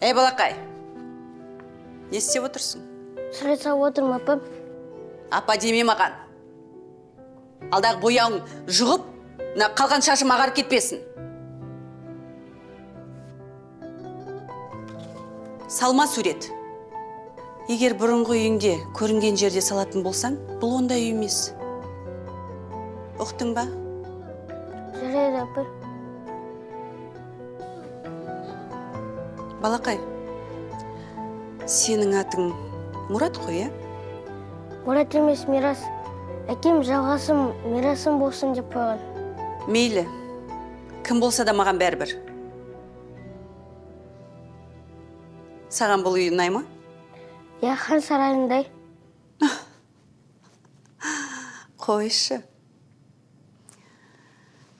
Ей, балақай, не істеп отырсың? Сурет салып отырмын, апам. Апа деме маған. Алдағы бояуың жұғып, қалған шашым ағарып кетпесін. Салма сурет. Егер бұрынғы үйіңде көрінген жерде салатын болсаң, бұл ондай үй емес. Ұқтың ба? Жарайды, апа. Балақай, сенің атың Мұрат қой, е? Мұрат емес, мирас. Әкем жалғасым, мирасым болсын деп қойған. Мейлі, кім болса да маған бәрібір. Саған бұл үй ұнай ма? Я хан сарайындай. Қойшы.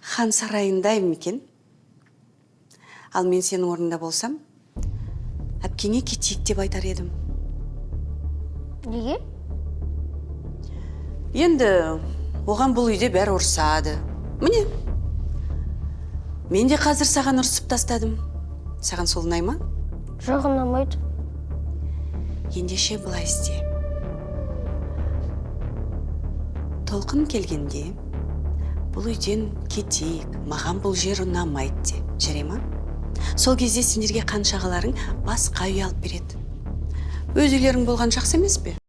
Хан сарайындай екен. Ал мен сенің орнында болсам, әпкеңе кетейік деп айтар едім. Неге? Енді оған бұл үйде бәрі ұрсады. Міне, мен де қазір саған ұрсып тастадым. Саған сол ұнай ма? Жоқ, ұнамайды. Ендеше былай істе. Толқын келгенде, бұл үйден кетейік, маған бұл жер ұнамайды де. Жарай ма? Сол кезде сендерге қаншағаларың басқа үй алып береді. Өз үйлерің болған жақсы емес пе?